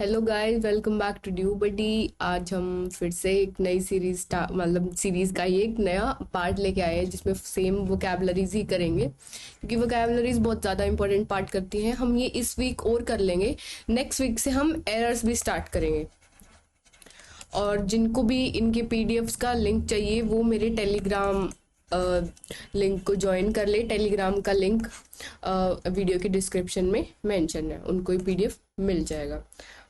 Hello guys, welcome back to due buddy. आज हम फिर से एक नई सीरीज मतलब सीरीज का ही एक नया पार्ट लेके आए हैं जिसमें सेम वोकैबलरीज ही करेंगे, क्योंकि वोकैबलरीज बहुत ज़्यादा इंपॉर्टेंट पार्ट करती हैं। हम ये इस वीक और कर लेंगे। नेक्स्ट वीक से हम एरर्स भी स्टार्ट करेंगे। और जिनको भी इनके पीडीएफ्स का लिंक चाहिए वो मेरे टेलीग्राम लिंक को ज्वाइन कर ले। टेलीग्राम का लिंक वीडियो के डिस्क्रिप्शन में मेंशन है, उनको ही पीडीएफ मिल जाएगा।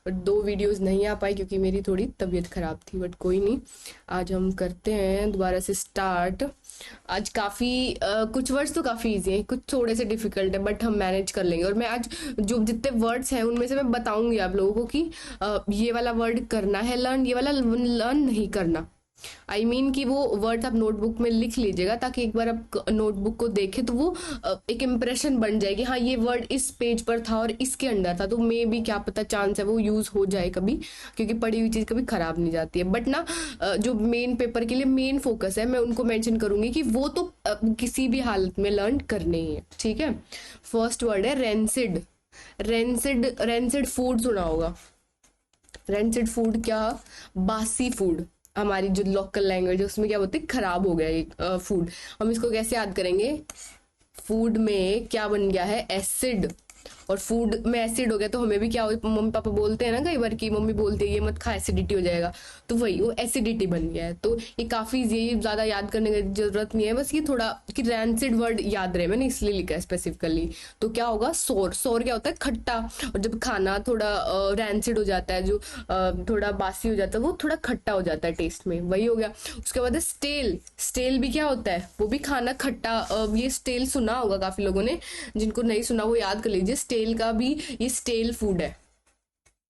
बट 2 वीडियोस नहीं आ पाई क्योंकि मेरी थोड़ी तबीयत खराब थी, बट कोई नहीं। आज हम करते हैं दोबारा से स्टार्ट। आज काफ़ी कुछ वर्ड्स तो काफ़ी इजी हैं, कुछ थोड़े से डिफिकल्ट है, बट हम मैनेज कर लेंगे। और मैं आज जो जितने वर्ड्स हैं उनमें से मैं बताऊंगी आप लोगों को कि ये वाला वर्ड करना है लर्न, ये वाला लर्न नहीं करना। कि वो वर्ड्स आप नोटबुक में लिख लीजिएगा, ताकि एक बार आप नोटबुक को देखें तो वो एक इम्प्रेशन बन जाएगी, हाँ ये वर्ड इस पेज पर था और इसके अंदर था, तो मे भी क्या पता चांस है वो यूज हो जाए कभी, क्योंकि पढ़ी हुई चीज कभी खराब नहीं जाती है। बट ना जो मेन पेपर के लिए मेन फोकस है, मैं उनको मेंशन करूंगी कि वो तो किसी भी हालत में लर्न करने ही है। ठीक है, फर्स्ट वर्ड है रेंसिड। रेंसिड, रेंसिड फूड सुना होगा। रेंसिड फूड क्या? बासी फूड। हमारी जो लोकल लैंग्वेज है उसमें क्या बोलते हैं, खराब हो गया ये फूड। हम इसको कैसे याद करेंगे? फूड में क्या बन गया है? एसिड। और फूड में एसिड हो गया तो हमें भी क्या हो, मम्मी पापा बोलते हैं ना कई बार, की मम्मी बोलती है ये मत खा एसिडिटी हो जाएगा, तो वही वो एसिडिटी बन गया है। तो ये काफी इजी है, ये ज्यादा याद करने की जरूरत नहीं है, बस ये थोड़ा कि रैंसिड वर्ड याद रहे, मैंने इसलिए लिखा है स्पेसिफिकली। तो क्या होगा? सोर। सोर क्या होता है? खट्टा। और जब खाना थोड़ा रैंसिड हो जाता है, जो थोड़ा बासी हो जाता है, वो थोड़ा खट्टा हो जाता है टेस्ट में, वही हो गया। उसके बाद है स्टेल। स्टेल भी क्या होता है? वो भी खाना खट्टा। ये स्टेल सुना होगा काफी लोगों ने, जिनको नहीं सुना वो याद कर लीजिए। स्टेल का भी ये स्टेल फूड है।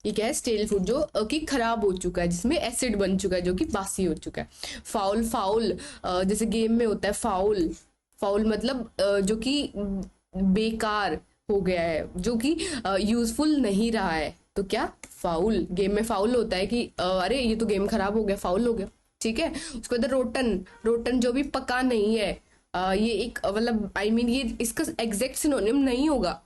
ये क्या है? स्टेल फूड जो कि खराब हो चुका है, जिसमें एसिड बन चुका है, जो कि बासी हो चुका है। फाउल। फाउल जैसे गेम में होता है फाउल। फाउल मतलब जो कि बेकार हो गया है, जो कि यूजफुल नहीं रहा है, तो क्या? फाउल। गेम में फाउल होता है कि अरे ये तो गेम खराब हो गया, फाउल हो गया। ठीक है, उसके बाद रोटन। रोटन जो भी पका नहीं है। ये एक मतलब ये इसका एग्जैक्ट सिनोनिम नहीं होगा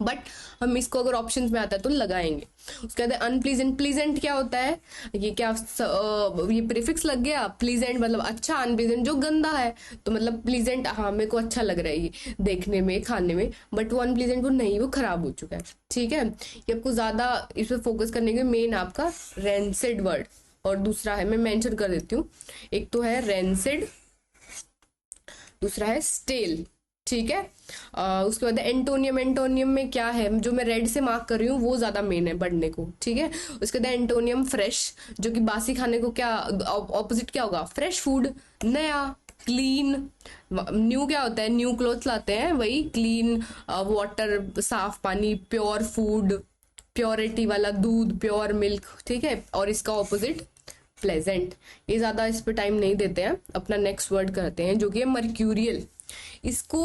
बट हम इसको अगर ऑप्शंस में आता है तो लगाएंगे। उसके बाद अनप्लीजेंट। प्लीजेंट क्या होता है? ये क्या ये प्रीफिक्स लग गया। प्लीजेंट मतलब अच्छा, अनप्लीजेंट जो गंदा है। तो मतलब प्लीजेंट, हाँ मेरे को अच्छा लग रहा है ये देखने में खाने में, बट वो अनप्लीजेंट वो नहीं, वो खराब हो चुका है। ठीक है, ये आपको ज्यादा इस पर फोकस करने के मेन आपका रेंसिड वर्ड। और दूसरा है, मैं मेंशन कर देती हूँ, एक तो है रेंसिड, दूसरा है स्टेल। ठीक है, उसके बाद एंटोनियम। एंटोनियम में क्या है, जो मैं रेड से मार्क कर रही हूँ वो ज्यादा मेन है बढ़ने को। ठीक है, उसके बाद एंटोनियम फ्रेश, जो कि बासी खाने को क्या ऑपोजिट क्या होगा? फ्रेश फूड, नया, क्लीन। न्यू क्या होता है? न्यू क्लोथ लाते हैं, वही क्लीन वाटर, साफ पानी, प्योर फूड, प्योरिटी वाला दूध, प्योर मिल्क। ठीक है, और इसका ऑपोजिट प्लेजेंट। ये ज्यादा इस पे टाइम नहीं देते हैं, अपना नेक्स्ट वर्ड करते हैं जो कि है मर्क्यूरियल। इसको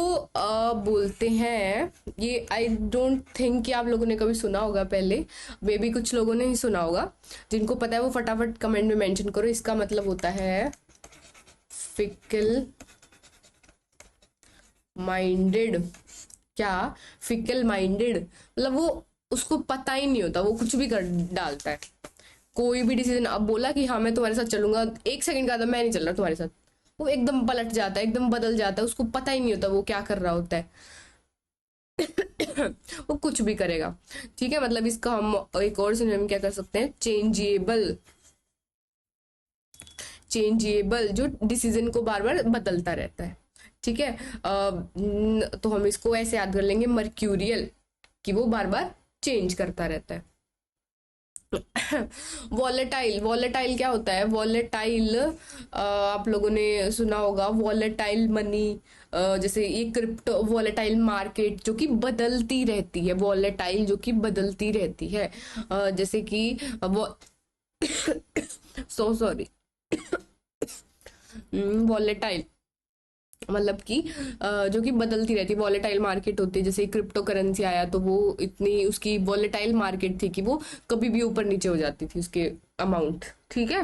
बोलते हैं, ये आई डोंट थिंक कि आप लोगों ने कभी सुना होगा पहले, मे बी कुछ लोगों ने ही सुना होगा। जिनको पता है वो फटाफट कमेंट में मेंशन करो। इसका मतलब होता है फिकल माइंडेड। क्या? फिकल माइंडेड मतलब वो, उसको पता ही नहीं होता, वो कुछ भी कर डालता है। कोई भी डिसीजन अब बोला कि हाँ मैं तुम्हारे साथ चलूंगा, एक सेकंड का था मैं नहीं चल रहा तुम्हारे साथ, वो एकदम पलट जाता है, एकदम बदल जाता है, उसको पता ही नहीं होता वो क्या कर रहा होता है वो कुछ भी करेगा। ठीक है, मतलब इसका हम एक और सिनोनिम क्या कर सकते हैं? चेंजेबल। चेंजेबल जो डिसीजन को बार बार बदलता रहता है। ठीक है, तो हम इसको ऐसे याद कर लेंगे मर्क्यूरियल, कि वो बार बार चेंज करता रहता है। वॉलेटाइल। वॉलेटाइल क्या होता है? वॉलेटाइल आप लोगों ने सुना होगा, वॉलेटाइल मनी। जैसे ये क्रिप्टो वॉलेटाइल मार्केट जो कि बदलती रहती है, वॉलेटाइल जो कि बदलती रहती है। जैसे कि वो सो सॉरी वॉलेटाइल मतलब कि जो कि बदलती रहती है, वॉलेटाइल मार्केट होती है। जैसे क्रिप्टो करेंसी आया तो वो इतनी उसकी वॉलेटाइल मार्केट थी कि वो कभी भी ऊपर नीचे हो जाती थी उसके अमाउंट। ठीक है,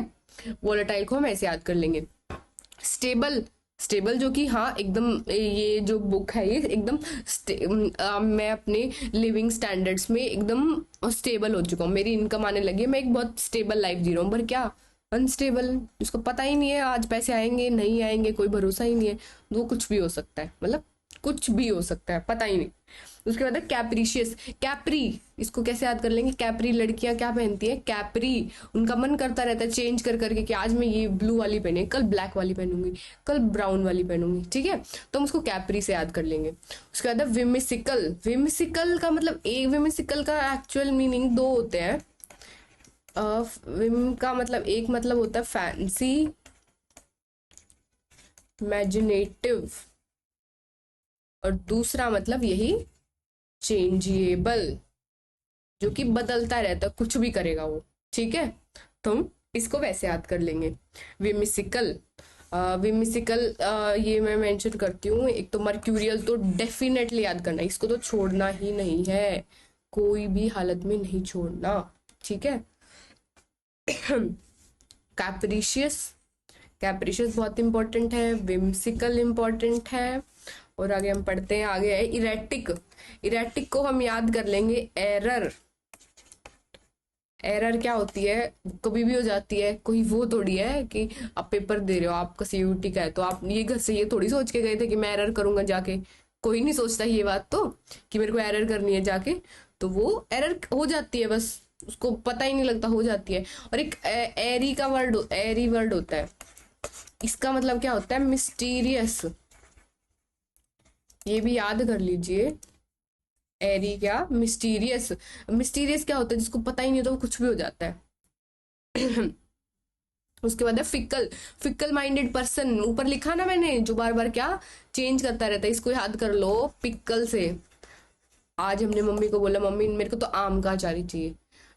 वॉलेटाइल को हम ऐसे याद कर लेंगे। स्टेबल। स्टेबल जो कि हाँ एकदम, ये जो बुक है ये एकदम मैं अपने लिविंग स्टैंडर्ड्स में एकदम स्टेबल हो चुका हूँ, मेरी इनकम आने लगी है, मैं एक बहुत स्टेबल लाइफ जी रहा हूँ। पर क्या अनस्टेबल, जिसको पता ही नहीं है आज पैसे आएंगे नहीं आएंगे, कोई भरोसा ही नहीं है, वो कुछ भी हो सकता है, मतलब कुछ भी हो सकता है, पता ही नहीं। उसके बाद है कैप्रीशियस। कैप्री, इसको कैसे याद कर लेंगे? कैप्री लड़कियां क्या पहनती है? कैप्री। उनका मन करता रहता है चेंज कर करके कि आज मैं ये ब्लू वाली पहनी, कल ब्लैक वाली पहनूंगी, कल ब्राउन वाली पहनूंगी, ठीक है, तो हम उसको कैप्री से याद कर लेंगे। उसके बाद है विमिसिकल। विमिसिकल का मतलब, एक विमिसिकल का एक्चुअल मीनिंग दो होते हैं। विम का मतलब, एक मतलब होता है फैंसी, इमेजिनेटिव, और दूसरा मतलब यही चेंजेबल, जो कि बदलता रहता है, कुछ भी करेगा वो, ठीक है, तो हम इसको वैसे याद कर लेंगे। विमिसिकल। विमिसिकल ये मैं मेंशन करती हूँ। एक तो मर्क्यूरियल तो डेफिनेटली याद करना, इसको तो छोड़ना ही नहीं है, कोई भी हालत में नहीं छोड़ना, ठीक है। कैप्रिशियस। कैप्रिशियस बहुत इंपॉर्टेंट है, विम्सिकल इंपॉर्टेंट है। और आगे हम पढ़ते हैं, आगे है इरेटिक। इरेटिक को हम याद कर लेंगे एरर। एरर क्या होती है? कभी भी हो जाती है, कोई वो थोड़ी है कि आप पेपर दे रहे हो, आपका सीयूटी का है, तो आप ये घर से ये थोड़ी सोच के गए थे कि मैं एरर करूंगा जाके, कोई नहीं सोचता ये बात तो, कि मेरे को एरर करनी है जाके, तो वो एरर हो जाती है, बस उसको पता ही नहीं लगता, हो जाती है। और एक एरी का वर्ड, एरी वर्ड होता है, इसका मतलब क्या होता है? मिस्टीरियस। ये भी याद कर लीजिए, एरी क्या, मिस्टीरियस। मिस्टीरियस क्या होता है? जिसको पता ही नहीं होता वो कुछ भी हो जाता है। उसके बाद है फिकल। फिकल माइंडेड पर्सन, ऊपर लिखा ना मैंने, जो बार बार क्या चेंज करता रहता है, इसको याद कर लो पिकल से। आज हमने मम्मी को बोला, मम्मी मेरे को तो आम का अचार ही चाहिए,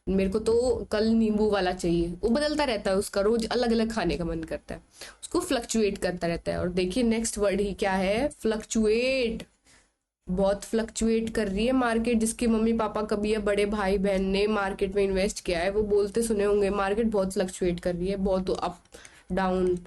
मेरे को तो कल नींबू वाला चाहिए, वो बदलता रहता है उसका, रोज अलग अलग खाने का मन करता है, उसको फ्लक्चुएट करता रहता है। और देखिए नेक्स्ट वर्ड ही क्या है, फ्लक्चुएट। बहुत फ्लक्चुएट कर रही है मार्केट, जिसके मम्मी पापा कभी या बड़े भाई बहन ने मार्केट में इन्वेस्ट किया है वो बोलते सुने होंगे, मार्केट बहुत फ्लक्चुएट कर रही है, बहुत अप डाउन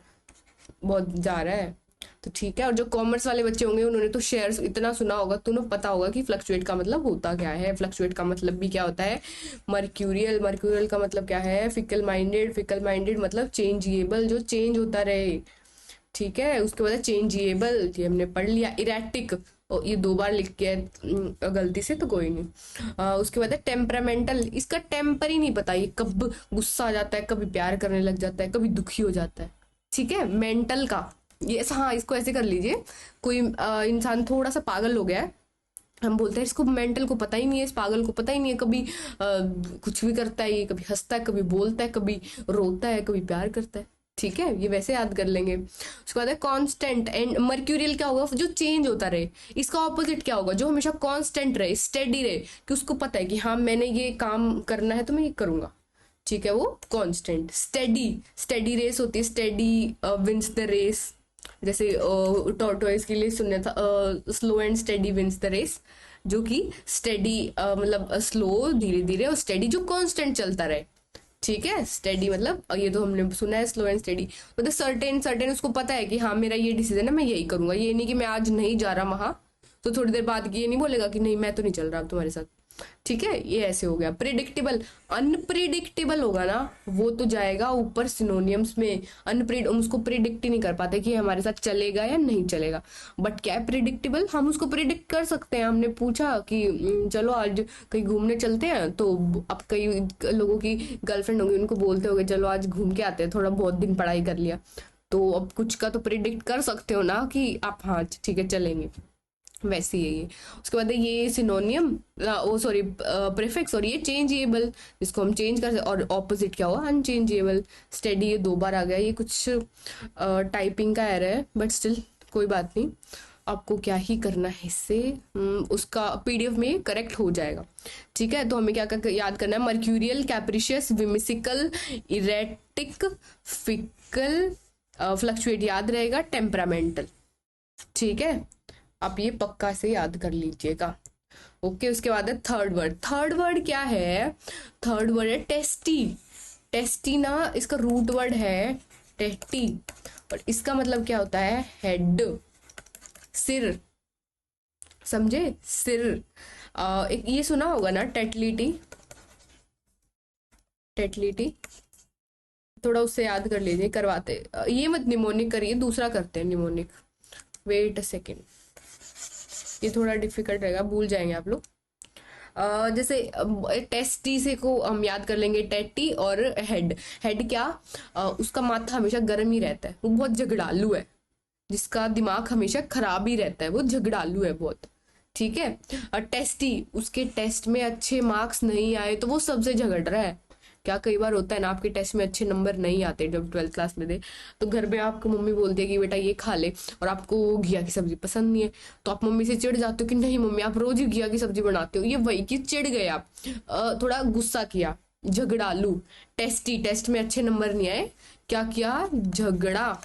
बहुत जा रहा है, तो ठीक है। और जो कॉमर्स वाले बच्चे होंगे उन्होंने तो शेयर्स इतना सुना होगा, तो उन्हें पता होगा कि फ्लक्चुएट का मतलब होता क्या है। फ्लक्चुएट का मतलब भी क्या होता है? मर्क्यूरियल। मर्क्यूरियल का मतलब क्या है? Fickle minded. फिकल माइंडेड मतलब चेंजिएबल, जो चेंज होता रहे, ठीक है। उसके बाद चेंजिएबल, ये हमने पढ़ लिया। इरेटिक, और ये दो बार लिख के गलती से, तो कोई नहीं। उसके बाद है टेम्परामेंटल। इसका टेम्पर ही नहीं पता, ये कब गुस्सा आ जाता है, कभी प्यार करने लग जाता है, कभी दुखी हो जाता है, ठीक है। मेंटल का ये, हाँ इसको ऐसे कर लीजिए, कोई इंसान थोड़ा सा पागल हो गया है, हम बोलते हैं इसको मेंटल को पता ही नहीं है, इस पागल को पता ही नहीं है, कभी कुछ भी करता है, ये कभी हंसता है, कभी बोलता है, कभी रोता है, कभी प्यार करता है, ठीक है, ये वैसे याद कर लेंगे। उसके बाद है कांस्टेंट एंड मर्क्यूरियल क्या होगा? जो चेंज होता रहे। इसका ऑपोजिट क्या होगा? जो हमेशा कांस्टेंट रहे, स्टेडी रहे, कि उसको पता है कि हाँ मैंने ये काम करना है तो मैं ये करूंगा, ठीक है, वो कांस्टेंट। स्टेडी, स्टेडी रेस होती है, स्टेडी विंस द रेस, जैसे टॉर्टोइस के लिए सुनना था, slow and steady wins the race, जो कि स्टेडी मतलब स्लो धीरे धीरे, और स्टेडी जो कांस्टेंट चलता रहे, ठीक है। स्टेडी मतलब ये तो हमने सुना है, स्लो एंड स्टेडी मतलब सर्टेन सर्टेन, उसको पता है कि हाँ मेरा ये डिसीजन है, मैं यही करूंगा, ये नहीं कि मैं आज नहीं जा रहा वहां तो थोड़ी देर बाद ये नहीं बोलेगा कि नहीं मैं तो नहीं चल रहा तुम्हारे साथ, ठीक है। ये ऐसे हो गया। प्रिडिक्टेबल। अनप्रिडिक्टेबल होगा ना वो तो जाएगा ऊपर सिनोनियम्स में। उसको प्रिडिक्ट ही नहीं कर पाते कि हमारे साथ चलेगा या नहीं चलेगा। बट क्या है प्रिडिक्टेबल? हम उसको प्रिडिक्ट कर सकते हैं। हमने पूछा कि चलो आज कहीं घूमने चलते हैं, तो अब कई लोगों की गर्लफ्रेंड होगी, उनको बोलते होंगे चलो आज घूम के आते हैं, थोड़ा बहुत दिन पढ़ाई कर लिया, तो अब कुछ का तो प्रिडिक्ट कर सकते हो ना कि आप हाँ ठीक है चलेंगे, वैसे ही है ये। उसके बाद है ये सिनोनियम, वो सॉरी प्रीफिक्स, और ये चेंजेबल, जिसको हम चेंज कर सकते, और ऑपोजिट क्या हुआ? अनचेंजेबल। स्टेडी ये दो बार आ गया, ये कुछ टाइपिंग का एरर है, बट स्टिल कोई बात नहीं, आपको क्या ही करना है इससे, उसका पीडीएफ में करेक्ट हो जाएगा, ठीक है। तो हमें क्या याद करना है? मर्क्यूरियल, कैप्रिशियस, विमिसिकल, इरेटिक, फिकल, फ्लक्चुएट याद रहेगा, टेम्परामेंटल, ठीक है। आप ये पक्का से याद कर लीजिएगा, ओके। उसके बाद है थर्ड वर्ड। थर्ड वर्ड क्या है? थर्ड वर्ड है टेस्टी। टेस्टी ना, इसका रूट वर्ड है टेटी, और इसका मतलब क्या होता है? हेड, सिर, समझे? सिर। एक ये सुना होगा ना, टेटलिटी, टेटलिटी, थोड़ा उससे याद कर लीजिए, करवाते। ये मत निमोनिक करिए, दूसरा करते हैं निमोनिक। वेट अ सेकेंड, ये थोड़ा डिफिकल्ट रहेगा, भूल जाएंगे आप लोग। जैसे टेस्टी से को हम याद कर लेंगे, टेटी और हेड। हेड क्या, उसका माथा हमेशा गर्म ही रहता है, वो बहुत झगड़ालू है, जिसका दिमाग हमेशा खराब ही रहता है, वो झगड़ालू है बहुत। ठीक है। और टेस्टी, उसके टेस्ट में अच्छे मार्क्स नहीं आए तो वो सबसे झगड़ रहा है। क्या कई बार होता है ना, आपके टेस्ट में अच्छे नंबर नहीं आते जब 12th क्लास में दे, तो घर में आपको मम्मी बोलती है कि बेटा ये खा ले, और आपको घिया की सब्जी पसंद नहीं है, तो आप मम्मी से चिढ़ जाते हो कि नहीं मम्मी आप रोज ही घिया की सब्जी बनाते हो। ये वही कि चिढ़ गए आप, थोड़ा गुस्सा किया, झगड़ालू। टेस्टी, टेस्ट में अच्छे नंबर नहीं आए, क्या किया? झगड़ा।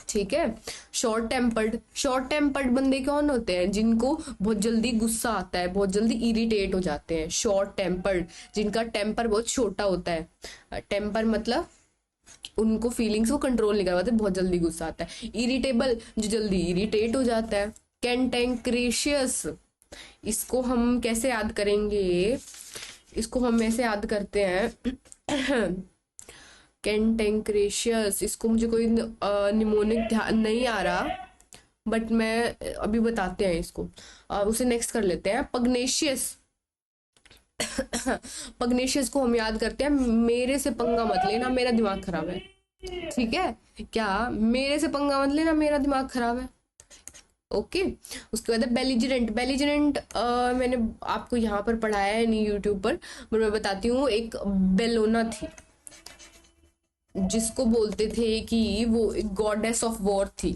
ठीक है। शॉर्ट टेम्पर्ड, शॉर्ट टेम्पर्ड बंदे कौन होते हैं? जिनको बहुत जल्दी गुस्सा आता है, बहुत जल्दी इरिटेट हो जाते हैं, शॉर्ट टेम्पर्ड, जिनका टेम्पर बहुत छोटा होता है। टेम्पर मतलब उनको फीलिंग्स को कंट्रोल नहीं कर पाते, बहुत जल्दी गुस्सा आता है। इरिटेबल, जो जल्दी इरिटेट हो जाता है। कैंटेंक्रेशियस, इसको हम कैसे याद करेंगे? इसको हम ऐसे याद करते हैं कैंटेंक्रेशियस, इसको मुझे कोई निमोनिक ध्यान नहीं आ रहा, बट मैं अभी बताते हैं इसको। उसे नेक्स्ट कर लेते हैं। पग्नेशियस, पग्नेशियस को हम याद करते हैं, मेरे से पंगा मत लेना मेरा दिमाग खराब है। ठीक है, क्या मेरे से पंगा मत लेना मेरा दिमाग खराब है। ओके। उसके बाद बेलिजरेंट, बेलिजरेंट मैंने आपको यहाँ पर पढ़ाया है नहीं यूट्यूब पर, पर मैं बताती हूँ। एक बेलोना थी, जिसको बोलते थे कि वो एक गॉडेस ऑफ वॉर थी,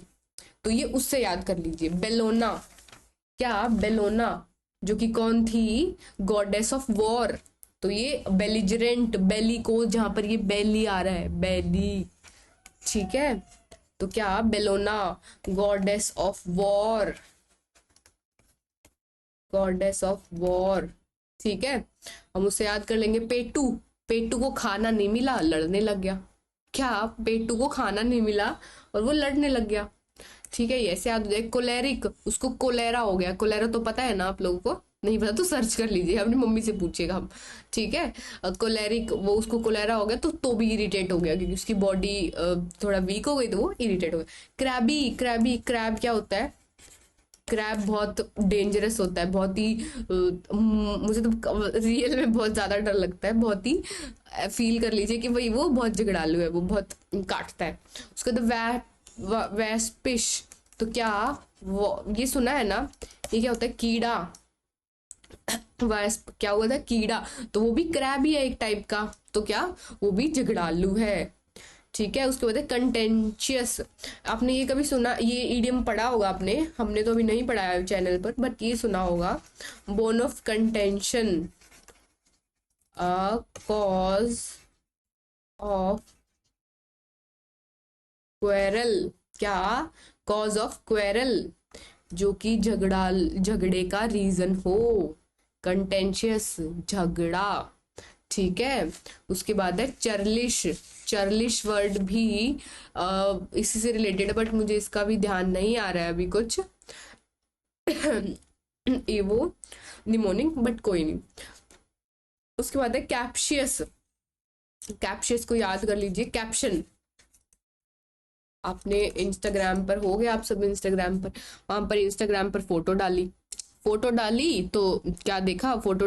तो ये उससे याद कर लीजिए, बेलोना। क्या? बेलोना, जो कि कौन थी? Goddess of war. तो ये बेलिजरेंट, बेली को जहां पर ये बेली आ रहा है, बेली। ठीक है, तो क्या? Bellona, goddess of war, goddess of war. ठीक है, हम उसे याद कर लेंगे। पेटू, पेटू को खाना नहीं मिला, लड़ने लग गया। क्या? पेटू को खाना नहीं मिला और वो लड़ने लग गया। ठीक है, ये ऐसे याद हो जाए। कोलेरिक, उसको कोलेरा हो गया। कोलेरा तो पता है ना आप लोगों को? नहीं पता तो सर्च कर लीजिए, अपनी मम्मी से पूछिएगा हम। ठीक है। कोलेरिक, वो उसको कोलेरा हो गया तो भी इरिटेट हो गया, क्योंकि उसकी बॉडी थोड़ा वीक हो गई, तो वो इरिटेट हो गया। क्रैबी, क्रैबी, क्रैब क्या होता है? क्रैब बहुत डेंजरस होता है, बहुत ही मुझे तो रियल में बहुत ज्यादा डर लगता है, बहुत ही फील कर लीजिए कि भाई वो बहुत झगड़ालू है, वो बहुत काटता है। उसके बाद वैस्पिश, तो क्या? वो ये सुना है ना, ये क्या होता है? कीड़ा। वैस्प क्या हुआ था? कीड़ा। तो वो भी क्रैब ही है एक टाइप का, तो क्या? वो भी झगड़ालू है। ठीक है। उसके बाद है कंटेंशियस। आपने ये कभी सुना, ये ईडियम पढ़ा होगा आपने, हमने तो अभी नहीं पढ़ाया चैनल पर, बट ये सुना होगा, bone of contention, cause of quarrel. क्या? कॉज ऑफ क्वेरल, जो कि झगड़े का रीजन हो। कंटेंशियस, झगड़ा। ठीक है। उसके बाद है चर्लिश, चर्लिश वर्ड भी इसी से रिलेटेड है, बट मुझे इसका भी ध्यान नहीं आ रहा है अभी कुछ। ये वो निमोनिक, बट कोई नहीं। उसके बाद है कैप्शियस, कैप्शियस को याद कर लीजिए। कैप्शन, आपने इंस्टाग्राम पर हो गया, आप सब इंस्टाग्राम पर, वहां पर इंस्टाग्राम पर फोटो डाली, फोटो डाली तो क्या देखा? फोटो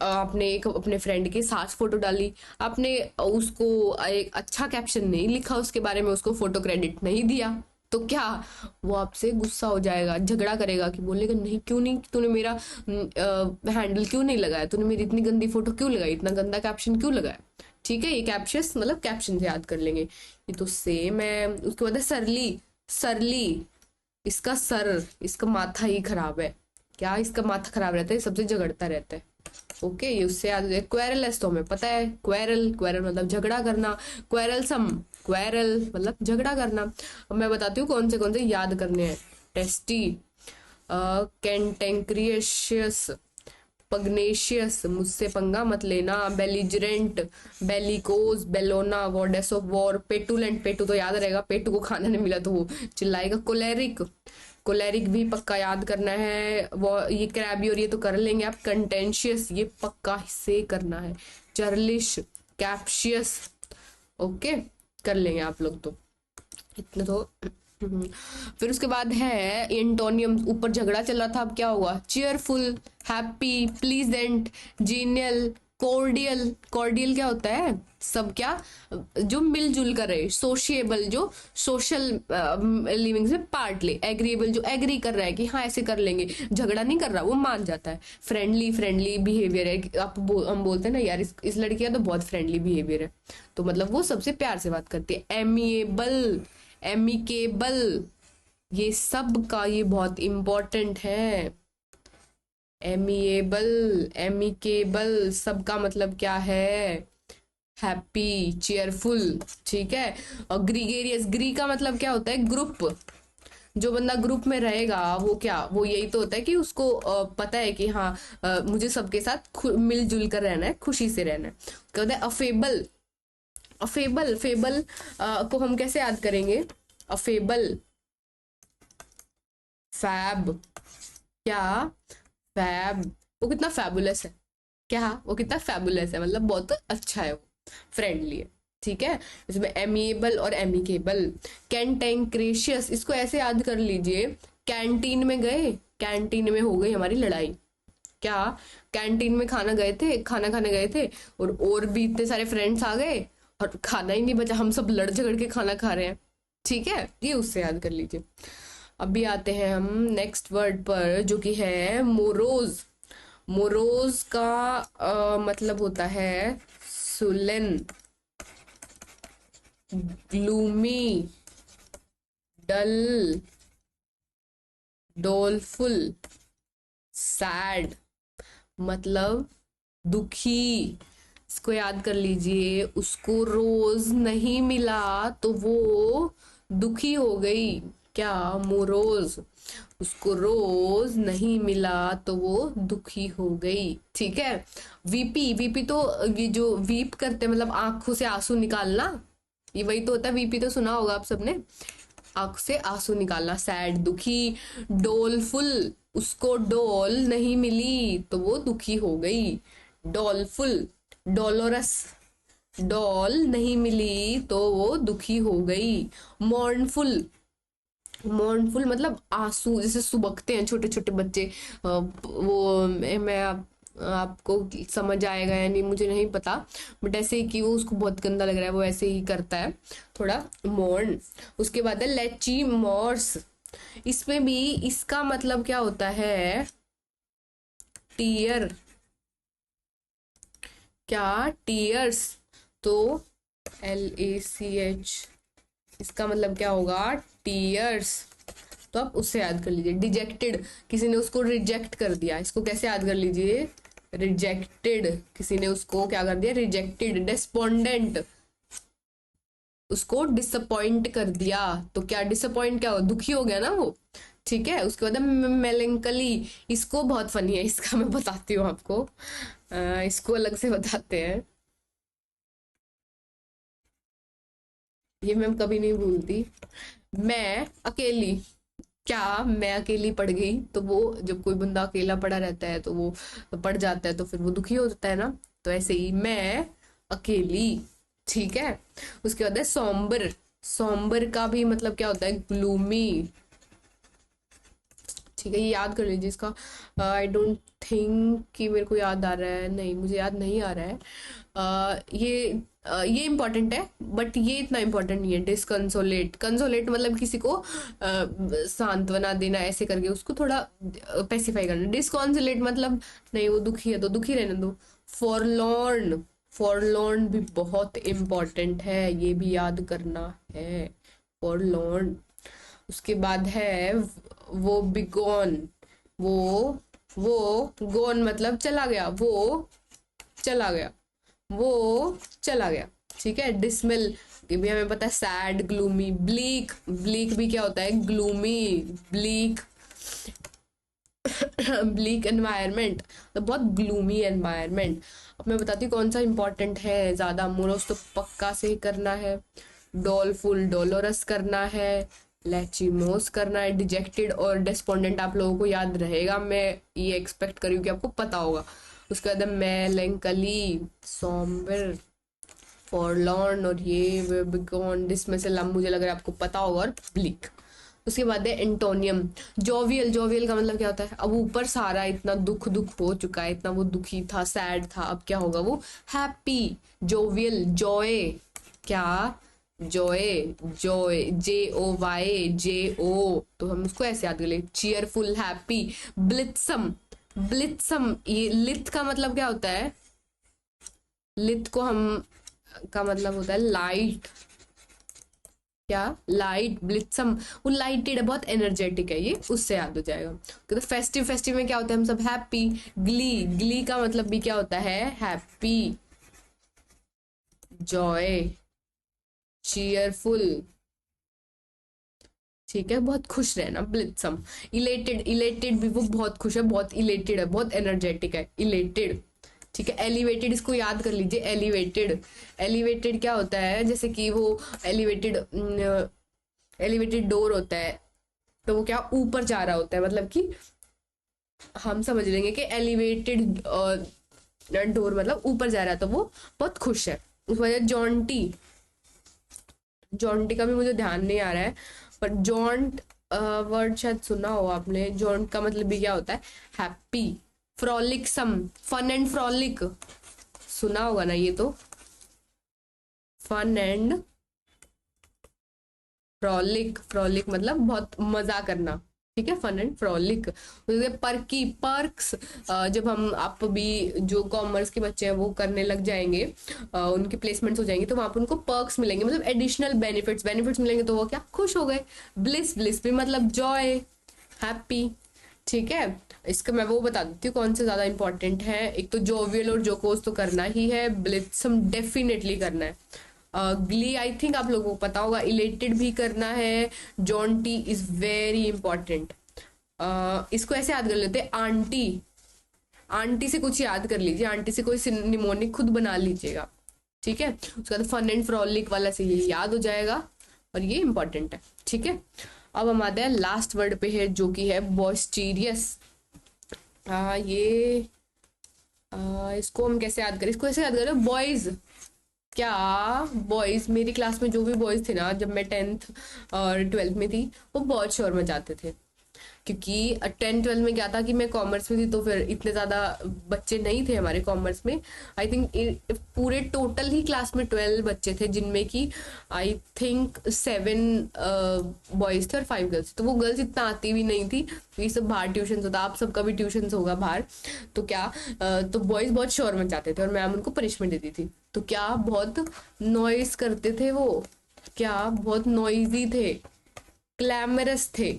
आपने एक अपने फ्रेंड के साथ फोटो डाली, आपने उसको एक अच्छा कैप्शन नहीं लिखा उसके बारे में, उसको फोटो क्रेडिट नहीं दिया, तो क्या? वो आपसे गुस्सा हो जाएगा, झगड़ा करेगा, कि बोलेगा नहीं क्यों नहीं, तूने मेरा हैंडल क्यों नहीं लगाया, तूने मेरी इतनी गंदी फोटो क्यों लगाई, इतना गंदा कैप्शन क्यों लगाया। ठीक है, ये कैप्शियस मतलब कैप्शन से याद कर लेंगे। ये तो सेम है। उसके बाद है सरली, सरली, इसका सर, इसका माथा ही खराब है। क्या? इसका माथा खराब रहता है, सबसे झगड़ता रहता है। ओके, ये उससे याद है। क्वेरलस तो हमें पता है, क्वेरल, क्वेरल मतलब झगड़ा करना। क्वेरलसम, क्वेरल मतलब झगड़ा करना। अब मैं बताती हूँ कौन से याद करने हैं। टेस्टी, कैंटेंक्रियशियस, पग्नेशियस, मुझसे पंगा मत लेना, belligerent, bellicose, Bellona, goddess of war, petulant, पेटू तो याद रहेगा, पेटू को खाना नहीं मिला तो वो चिल्लाएगा, कोलेरिक, कोलेरिक भी पक्का याद करना है, वो ये क्रैबी और ये तो कर लेंगे आप, कंटेंशियस ये पक्का से करना है, चर्लिश, कैप्शियस, ओके कर लेंगे आप लोग तो इतने तो। फिर उसके बाद है एंटोनियम, ऊपर झगड़ा चल रहा था, अब क्या होगा, cheerful, happy, pleasant, genial, cordial, cordial क्या होता है, सब क्या, जो मिलजुल कर रहे, सोशिएबल जो सोशल लिविंग से पार्ट ले, एग्रीएबल जो एग्री कर रहा है कि हाँ ऐसे कर लेंगे, झगड़ा नहीं कर रहा, वो मान जाता है, फ्रेंडली, फ्रेंडली बिहेवियर है, हम बोलते हैं ना यार इस लड़की का तो बहुत फ्रेंडली बिहेवियर है, तो मतलब वो सबसे प्यार से बात करती है, एमिएबल, एमिकेबल, ये सब का ये बहुत इंपॉर्टेंट है, एमिएबल, एमिकेबल सबका मतलब क्या है, हैप्पी, चीयरफुल, ठीक है। और ग्रीगेरियस, ग्री का मतलब क्या होता है, ग्रुप, जो बंदा ग्रुप में रहेगा वो क्या, वो यही तो होता है कि उसको पता है कि हाँ मुझे सबके साथ मिलजुल कर रहना है, खुशी से रहना है, क्या होता है, अफेबल, अफेबल, फेबल को हम कैसे याद करेंगे, अफेबल, फैब, क्या, फैब, वो कितना फैबुलस है, क्या वो कितना फैबुलस है, मतलब बहुत अच्छा है वो, फ्रेंडली है, ठीक है। इसमें एमिएबल और एमिकेबल, कैंटेंक्रेशियस, इसको ऐसे याद कर लीजिए, कैंटीन में गए, कैंटीन में हो गई हमारी लड़ाई, क्या, कैंटीन में खाना गए थे, खाना खाने गए थे, और भी इतने सारे फ्रेंड्स आ गए और खाना ही नहीं बचा, हम सब लड़ झगड़ के खाना खा रहे हैं, ठीक है, ये उससे याद कर लीजिए। अभी आते हैं हम नेक्स्ट वर्ड पर जो कि है मोरोज, मोरोज का मतलब होता है सुलेन, ग्लूमी, डल, डोलफुल, सैड, मतलब दुखी, इसको याद कर लीजिए, उसको रोज नहीं मिला तो वो दुखी हो गई, क्या, मोरोज, उसको रोज नहीं मिला तो वो दुखी हो गई, ठीक है। वीपी, वीपी तो ये जो वीप करते हैं मतलब आंखों से आंसू निकालना, ये वही तो होता है, वीपी तो सुना होगा आप सबने, आंख से आंसू निकालना, सैड, दुखी, डोलफुल, उसको डोल नहीं मिली तो वो दुखी हो गई, डोलफुल, डोलोरस, डॉल नहीं मिली तो वो दुखी हो गई, मॉर्नफुल, मॉर्नफुल मतलब आंसू जैसे सुबकते हैं छोटे छोटे बच्चे, वो मैं आपको समझ आएगा या नहीं मुझे नहीं पता, बट ऐसे ही कि वो उसको बहुत गंदा लग रहा है वो ऐसे ही करता है थोड़ा, मॉर्न। उसके बाद है लेची मॉर्स, इसमें भी इसका मतलब क्या होता है, टीयर, क्या, टीयर्स, तो LACH, इसका मतलब क्या होगा, टीयर्स, तो आप उससे याद कर लीजिए। डिजेक्टेड, किसी ने उसको रिजेक्ट कर दिया, इसको कैसे याद कर लीजिए, रिजेक्टेड, किसी ने उसको क्या कर दिया, रिजेक्टेड। डिस्पोंडेंट, उसको डिसअपॉइंट कर दिया, तो क्या डिसअपॉइंट क्या हो, दुखी हो गया ना वो, ठीक है। उसके बाद मेलेंकली, इसको बहुत फनी है, इसका मैं बताती हूँ आपको, इसको अलग से बताते हैं, ये मैं कभी नहीं भूलती, मैं अकेली, क्या, मैं अकेली पड़ गई, तो वो जब कोई बंदा अकेला पड़ा रहता है तो वो पड़ जाता है तो फिर वो दुखी हो जाता है ना, तो ऐसे ही मैं अकेली, ठीक है। उसके बाद है सॉम्बर, सॉम्बर का भी मतलब क्या होता है, ग्लूमी, ठीक है, ये याद कर लीजिए इसका, आई डोंट थिंक कि मेरे को याद आ रहा है, नहीं मुझे याद नहीं आ रहा है, ये इंपॉर्टेंट है बट ये इतना इंपॉर्टेंट नहीं है। डिसकंसोलेट, कंसोलेट मतलब किसी को सांत्वना देना, ऐसे करके उसको थोड़ा स्पेसिफाई करना। डिसकंसोलेट मतलब नहीं वो दुखी है तो दुखी रहने दो। फॉरलॉर्न, फॉरलॉर्न भी बहुत इंपॉर्टेंट है, ये भी याद करना है, फॉरलॉर्न। उसके बाद है वो बिगॉन, वो गोन मतलब चला गया, वो चला गया, वो चला गया, ठीक है। डिसमिल, ये भी हमें पता है, सैड, ग्लूमी। ब्लीक, ब्लीक भी क्या होता है, ग्लूमी, ब्लीक, ब्लीक एनवायरनमेंट, तो बहुत ग्लूमी एनवायरनमेंट। अब मैं बताती हूँ कौन सा इंपॉर्टेंट है ज्यादा। मोरोस तो पक्का से ही करना है, डॉलफुल डोलोरस करना है, लैचिमोस करना है, डिजेक्टेड और डिस्पोंडेंट आप लोगों को याद रहेगा, मैं ये एक्सपेक्ट करी हूँ कि आपको पता होगा। उसके बाद मेलैंकली, सॉम्बर, फॉरलॉर्न और ये बिकॉन डिसमिसल, मुझे लग रहा है आपको पता होगा, और ब्लिक। उसके बाद है एंटोनियम, जोवियल। जोवियल का मतलब क्या होता है? अब ऊपर सारा इतना दुख दुख हो चुका है, इतना वो दुखी था, सैड था, अब क्या होगा? वो हैप्पी। जोवियल, जॉय, क्या? जॉय, जॉय, JOY, तो हम उसको ऐसे याद कर ले, चीयरफुल, हैप्पी। ब्लित्सम, ब्लित्सम, ये लिथ का मतलब क्या होता है? लिथ को हम का मतलब होता है लाइट, क्या? लाइट, ब्लित्सम, वो लाइटेड है, बहुत एनर्जेटिक है, ये उससे याद हो जाएगा। तो फेस्टिव, फेस्टिव में क्या होता है? हम सब हैप्पी। ग्ली, ग्ली का मतलब भी क्या होता है? हैप्पी, जॉय, चीयरफुल, ठीक है, बहुत खुश रहना, ब्लित्सम। इलेटेड, इलेटेड भी वो बहुत खुश है, बहुत इलेटेड है, बहुत एनर्जेटिक है, इलेटेड, ठीक है। एलिवेटेड, इसको याद कर लीजिए, एलिवेटेड। एलिवेटेड क्या होता है? जैसे कि वो एलिवेटेड, एलिवेटेड डोर होता है, तो वो क्या ऊपर जा रहा होता है, मतलब कि हम समझ लेंगे कि एलिवेटेड डोर मतलब ऊपर जा रहा है, तो वो बहुत खुश है। उस वजह जॉन्टी, जॉन्टी का भी मुझे ध्यान नहीं आ रहा है, पर जॉन्ट वर्ड शायद सुना हो आपने। जॉन्ट का मतलब भी क्या होता है? हैप्पी। फ्रॉलिकसम, फन एंड फ्रॉलिक, सुना होगा ना ये तो, फन एंड फ्रॉलिक। फ्रॉलिक मतलब बहुत मजा करना, ठीक है, fun and frolic. Perky, perks, जब हम आप भी जो कॉमर्स के बच्चे हैं वो करने लग जाएंगे, उनके प्लेसमेंट्स हो जाएंगे, तो वहां पर उनको पर्क्स मिलेंगे, मतलब एडिशनल बेनिफिट्स, बेनिफिट्स मिलेंगे, तो वो क्या खुश हो गए। ब्लिस, ब्लिस भी मतलब जॉय, हैप्पी, ठीक है। इसका मैं वो बता देती हूँ कौन से ज्यादा इंपॉर्टेंट है। एक तो जोवियल और जोकोस तो करना ही है, ब्लिथसम डेफिनेटली करना है, ग्ली आई थिंक आप लोगों को पता होगा, इलेटेड भी करना है, जॉन्टी इज वेरी इंपॉर्टेंट। इसको ऐसे याद कर लेते हैं, आंटी। आंटी से कुछ याद कर लीजिए, आंटी से कोई निमोनिक खुद बना लीजिएगा, ठीक है। उसके बाद फन एंड फ्रॉलिक वाला से ये याद हो जाएगा, और ये इंपॉर्टेंट है, ठीक है। अब हम आते हैं लास्ट वर्ड पे, है जो कि है बॉस्टीरियस। ये इसको हम कैसे याद करें? इसको ऐसे याद करें, बॉयज, क्या? बॉयज, मेरी क्लास में जो भी बॉयज थे ना, जब मैं 10th और 12th में थी, वो बहुत शोर मचाते थे, क्योंकि 10th 12th में क्या था कि मैं कॉमर्स में थी, तो फिर इतने ज्यादा बच्चे नहीं थे हमारे कॉमर्स में। आई थिंक पूरे टोटल ही क्लास में 12 बच्चे थे, जिनमें कि आई थिंक 7 बॉयज थे और 5 गर्ल्स, तो वो गर्ल्स इतना आती भी नहीं थी, ये सब बाहर ट्यूशन होता, आप सबका भी ट्यूशन होगा बाहर। तो क्या तो बॉयज बहुत शोर मचाते थे और मैम उनको पनिशमेंट देती थी, तो क्या बहुत नॉइस करते थे वो, क्या बहुत नॉइजी थे, क्लैमरस थे,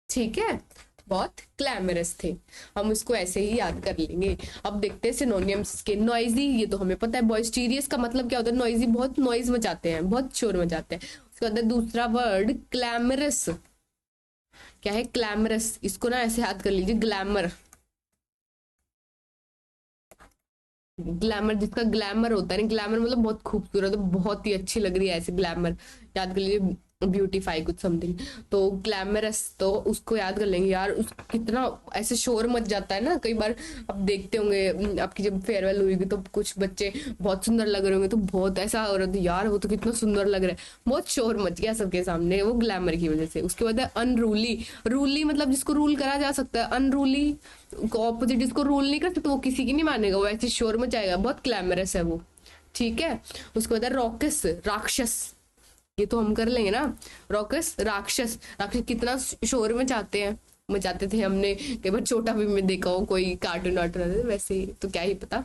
ठीक है, बहुत क्लैमरस थे। हम इसको ऐसे ही याद कर लेंगे। अब देखते हैं सिनोनियम्स के। नॉइजी, ये तो हमें पता है, बॉइस्टीरियस का मतलब क्या होता है? नॉइजी, बहुत नॉइज मचाते हैं, बहुत शोर मचाते हैं। उसके बाद दूसरा वर्ड क्लैमरस, क्या है? क्लैमरस, इसको ना ऐसे याद कर लीजिए, ग्लैमर। ग्लैमर, जिसका ग्लैमर होता है ना, ग्लैमर मतलब बहुत खूबसूरत, बहुत ही अच्छी लग रही है, ऐसे ग्लैमर याद कर लीजिए, ब्यूटीफाई कुछ समथिंग, तो ग्लैमरस, तो उसको याद कर लेंगे यार। उस कितना ऐसे शोर मच जाता है ना कई बार, आप देखते होंगे आपकी जब फेयरवेल हुई तो कुछ बच्चे बहुत सुंदर लग रहे होंगे, तो बहुत ऐसा हो रहा था यार वो तो कितना सुंदर लग रहा है, बहुत शोर मच गया सबके सामने, वो ग्लैमर की वजह से। उसके बाद है अनरूली। रूली मतलब जिसको रूल करा जा सकता है, अनरूली को ऑपोजिट, जिसको रूल नहीं कर सकते, वो किसी की नहीं मानेगा, वो ऐसे शोर मचाएगा, बहुत ग्लैमरस है वो, ठीक है। उसके बाद है रॉकस, राक्षस, ये तो हम कर लेंगे ना, रॉकस, राक्षस। राक्षस कितना शोर मचाते हैं, मचाते थे, हमने कई बार छोटा भी में देखा हो, कोई कार्टून वार्टून वैसे, तो क्या ही पता।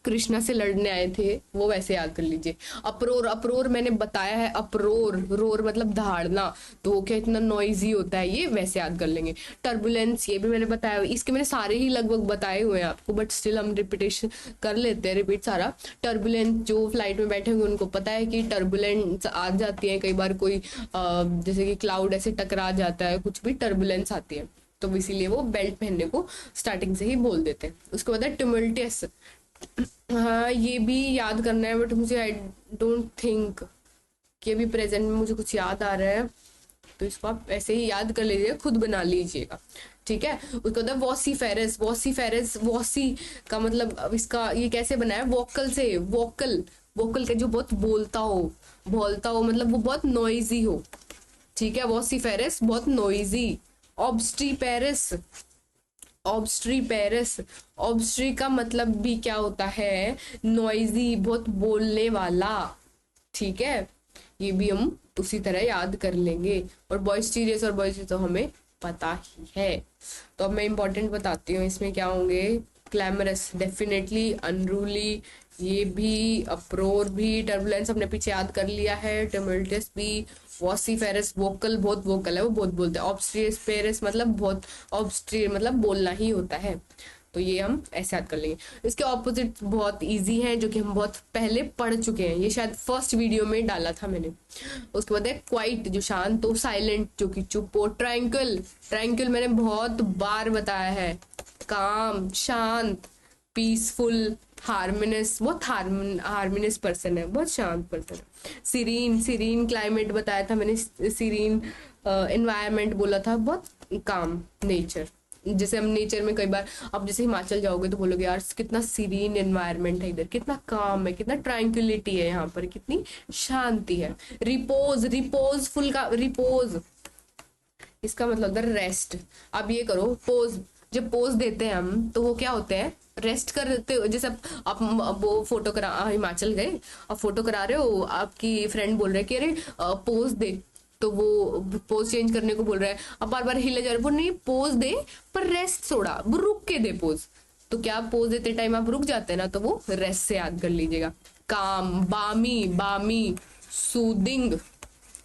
कृष्णा से लड़ने आए थे वो वैसे याद कर लीजिए। अप्रोर, अप्रोर मैंने बताया है, अप्रोर, रोर मतलब दहाड़ना, तो वो क्या इतना नॉइजी होता है, ये वैसे याद कर लेंगे। टर्बुलेंस ये भी मैंने बताया, इसके मैंने सारे ही लगभग बताए हुए हैं आपको, बट स्टिल हम रिपीटेशन कर लेते हैं, रिपीट सारा। टर्बुलेंस, जो फ्लाइट में बैठे होंगे उनको पता है कि टर्बुलेंस आ जाती है कई बार, कोई जैसे कि क्लाउड ऐसे टकरा जाता है, कुछ भी टर्बुलेंस आती है, तो इसीलिए वो बेल्ट पहनने को स्टार्टिंग से ही बोल देते हैं। उसके बाद है टिमल्टियस। हाँ ये भी याद करना है, बट मुझे आई डोंट थिंक कि अभी प्रेजेंट में मुझे कुछ याद आ रहा है, तो इसको आप ऐसे ही याद कर लीजिए, खुद बना लीजिएगा, ठीक है। उसके बाद वॉसीफेरस, वॉसीफेरस, वॉसी का मतलब अब इसका ये कैसे बना है, वोकल से, वोकल, वोकल का जो बहुत बोलता हो मतलब वो बहुत नॉइजी हो, ठीक है। वॉसीफेरस बहुत नॉइजी। ऑब्स्ट्रीपेरस, ऑब्स्ट्रीपेरस, ऑब्स्ट्री का मतलब भी क्या होता है, नॉइजी, बहुत बोलने वाला, ठीक है। ये भी हम उसी तरह याद कर लेंगे। और बॉइस्टीरियस और बॉइस्टीरियस तो हमें पता ही है। तो अब मैं इंपॉर्टेंट बताती हूँ, इसमें क्या होंगे, क्लैमरस डेफिनेटली, अनरूली ये भी, अप्रोर भी, टर्बुलेंस हमने पीछे याद कर लिया है, टिमल्टियस भी, वॉसीफेरस वोकल, बहुत वोकल है, वो बहुत बोलते हैं। ऑब्स्ट्रीपेरस मतलब बहुत, ऑब्स्ट्री मतलब बोलना ही होता है, तो ये हम ऐसे याद कर लेंगे। इसके ऑपोजिट बहुत इजी हैं जो कि हम बहुत पहले पढ़ चुके हैं, ये शायद फर्स्ट वीडियो में डाला था मैंने। उसके बाद है क्वाइट जो शांत हो, साइलेंट जो कि चुप हो, ट्रैंक्विल, ट्रैंक्विल मैंने बहुत बार बताया है, काम, शांत, पीसफुल, हार्मोनियस, बहुत हार्मोनियस पर्सन है, बहुत शांत पर्सन है। सीरीन, सीरीन क्लाइमेट बताया था मैंने, सीरीन एनवायरनमेंट बोला था, बहुत काम नेचर। जैसे हम नेचर में कई बार, आप जैसे हिमाचल जाओगे तो बोलोगे यार कितना सीरीन एनवायरनमेंट है इधर, कितना काम है, कितना ट्रैंक्विलिटी है यहाँ पर, कितनी शांति है। रिपोज, रिपोजफुल का रिपोज, इसका मतलब होता है रेस्ट। अब ये करो पोज, जब पोज देते हैं हम तो वो क्या होते हैं, रेस्ट करते हो। जैसे आप वो फोटो करा, हिमाचल गए, आप फोटो करा रहे हो, आपकी फ्रेंड बोल रहे कि अरे पोज दे, तो वो पोज चेंज करने को बोल रहा है, अब बार बार हिले जा रहे, वो नहीं पोज दे पर रेस्ट थोड़ा, वो रुक के दे पोज, तो क्या पोज देते टाइम आप रुक जाते हैं ना, तो वो रेस्ट से याद कर लीजिएगा। काम, बामी, बामी, सूदिंग,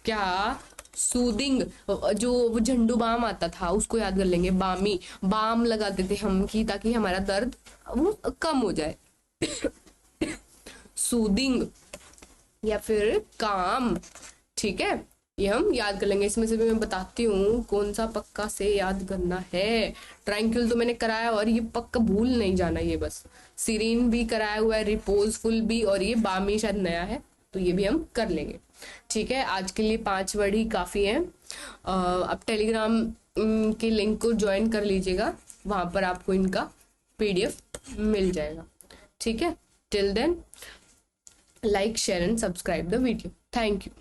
क्या सूदिंग, जो वो झंडू बाम आता था उसको याद कर लेंगे, बामी, बाम लगाते थे हम कि ताकि हमारा दर्द वो कम हो जाए। सूदिंग या फिर काम, ठीक है, ये हम याद कर लेंगे। इसमें से भी मैं बताती हूँ कौन सा पक्का से याद करना है। ट्रैंक्विल तो मैंने कराया, और ये पक्का भूल नहीं जाना, ये बस सीरीन भी कराया हुआ है, रिपोजफुल भी, और ये बामी शायद नया है, तो ये भी हम कर लेंगे, ठीक है। आज के लिए 5 वर्ड ही काफी है। अब टेलीग्राम के लिंक को ज्वाइन कर लीजिएगा, वहां पर आपको इनका PDF मिल जाएगा, ठीक है। Till then like, share and subscribe the video. Thank you.